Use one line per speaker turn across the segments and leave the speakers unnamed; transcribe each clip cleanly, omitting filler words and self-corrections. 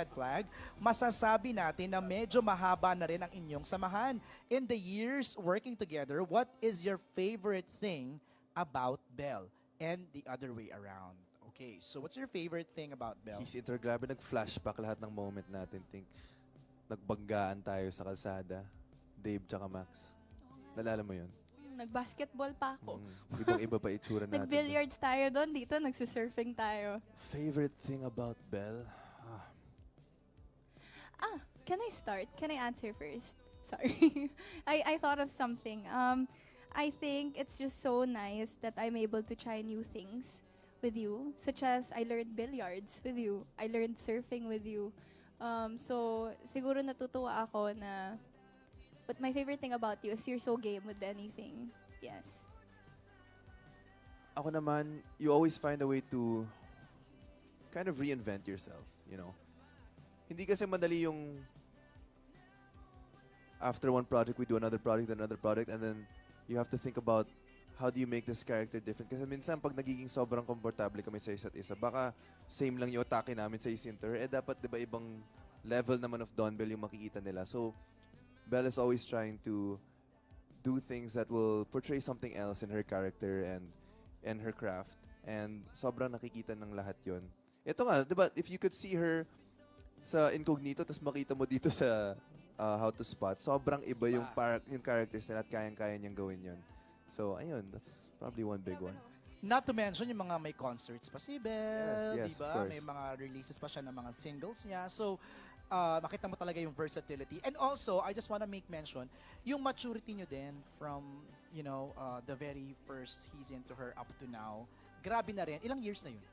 red flag, masasabi natin na medyo mahaba na rin ang inyong samahan. In the years working together, what is your favorite thing about Belle? And the other way around. Okay, so what's your favorite thing about Belle?
He's grabe nag-flashback lahat ng moment natin. Think, nagbanggaan tayo sa kalsada. Dave tsaka Max. Nalala mo yun?
Nag-basketball pa ako.
Ibang-iba pa itsura natin.
Nag-billiards tayo doon. Dito, nagsisurfing tayo.
Favorite thing about Belle?
Can I start? Can I answer first? Sorry. I thought of something. I think it's just so nice that I'm able to try new things with you, such as I learned billiards with you. I learned surfing with you. So, siguro natutuwa ako na, but my favorite thing about you is you're so game with anything. Yes.
Ako naman, you always find a way to kind of reinvent yourself, you know? Hindi kasi madali yung after one project, we do another project, and then you have to think about how do you make this character different. Kasi minsan, pag nagiging sobrang komportable kami sa isa't isa, baka same lang yung atake namin sa isinter, dapat, di ba, ibang level naman of Don Bell yung makikita nila. So, Belle is always trying to do things that will portray something else in her character and her craft. And sobrang nakikita ng lahat yon. Ito nga, di ba, if you could see her sa Incognito, tapos makita mo dito sa How to Spot, sobrang iba yung, yung characters nila at kayang-kaya niyang gawin yon. So, ayun, that's probably one big one.
Not to mention yung mga may concerts pa si Belle,
Yes,
diba?
of course.
May mga releases pa siya ng mga singles niya. So, makita mo talaga yung versatility. And also, I just wanna make mention, yung maturity nyo din from, you know, the very first he's into her up to now. Grabe na rin. Ilang years na yun?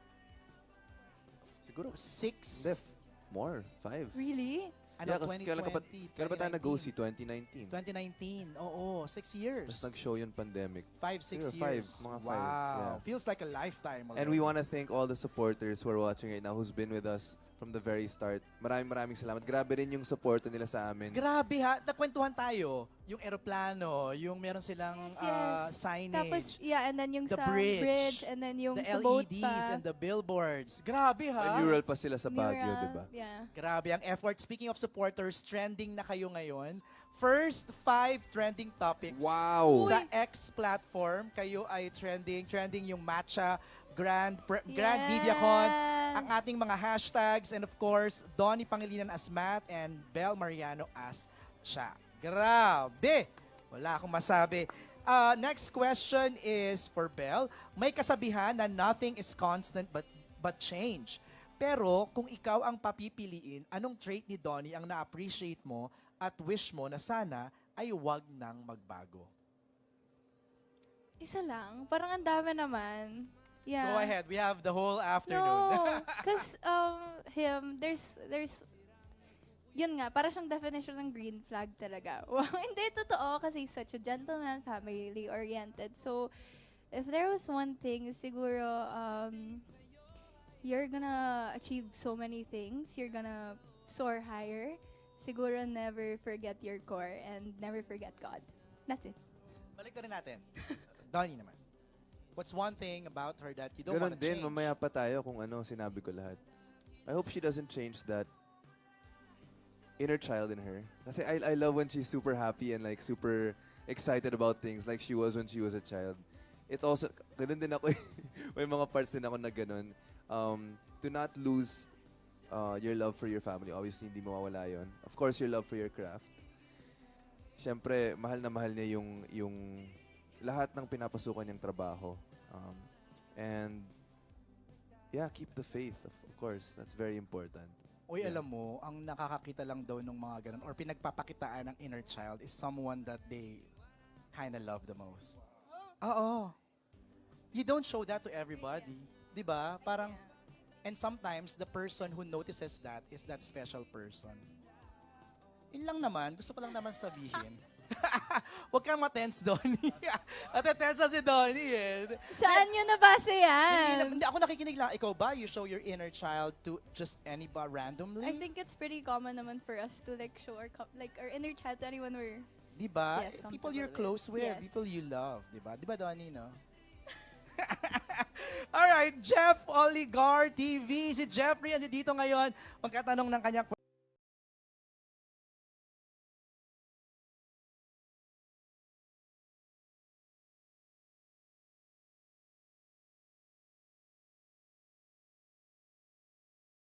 Siguro,
6?
more, 5.
Really?
Ano,
Yeah, kasi kailan ba
2020,
tayo nag-go-see? 2019.
2019, oo, 6 years.
Tapos nag-show yung pandemic.
5, 6
Siguro
years.
mga 5,
Wow.
yeah.
Feels like a lifetime already.
And we want to thank all the supporters who are watching right now, who's been with us from the very start. Maraming salamat. Grabe rin yung support nila sa amin.
Grabe ha, nakwentuhan tayo. Yung eroplano, yung meron silang
Yes.
signage.
Tapos, yeah, and then yung
The
sa
bridge,
and then yung
the
sa boat
LEDs
pa.
and the billboards. Grabe ha.
May mural pa sila sa Baguio,
Mural,
di ba?
Yeah.
Grabe ang effort. Speaking of supporters, trending na kayo ngayon. First 5 trending topics.
Wow!
Sa X platform, kayo ay trending yung matcha, Grand MediaCon, ang ating mga hashtags, and of course, Donnie Pangilinan as Matt and Belle Mariano as Cha. Grabe! Wala akong masabi. Next question is for Belle. May kasabihan na nothing is constant but change. Pero kung ikaw ang papipiliin, anong trait ni Donnie ang na-appreciate mo at wish mo na sana ay wag nang magbago?
Isa lang. Parang ang dami naman. Yeah.
Go ahead. We have the whole afternoon.
No, because there's yun nga, para siyang definition ng green flag talaga. Well, hindi, totoo, kasi he's such a gentleman, family-oriented. So, if there was one thing, siguro, you're gonna achieve so many things. You're gonna soar higher. Siguro never forget your core and never forget God. That's it.
Balik na rin natin. Donnie naman. What's one thing about her that you don't
Ganon
want to
din,
change?
mamaya pa tayo kung ano sinabi ko lahat. I hope she doesn't change that inner child in her. Kasi I love when she's super happy and like super excited about things like she was when she was a child. It's also, ganon din ako. May mga parts din ako na ganon. To not lose your love for your family. Obviously, hindi mawawala yon. Of course, your love for your craft. Siyempre, mahal na mahal niya yung lahat ng pinapasukan niyang trabaho. And yeah, keep the faith, of course. That's very important.
Uy,
Yeah.
alam mo, ang nakakakita lang daw ng mga ganun or pinagpapakitaan ng inner child is someone that they kind of love the most. Oo. You don't show that to everybody. 'Di ba? Parang, and sometimes the person who notices that is that special person. Yun lang naman, gusto ko lang naman sabihin. Huwag kang matense, Donnie. Natetense na si Donnie eh.
Saan nyo nabasa yan?
Hindi ako nakikinig lang. Ikaw ba, you show your inner child to just anybody randomly?
I think it's pretty common naman for us to like show our our inner child to anyone we're
Di ba?
Yes,
People you're
comfortable with.
close with,
Yes.
people you love. Di ba? Di ba, Donnie, no? Alright, Jeff Oligar TV. Si Jeffrey, andi dito ngayon. Magkatanong ng kanyang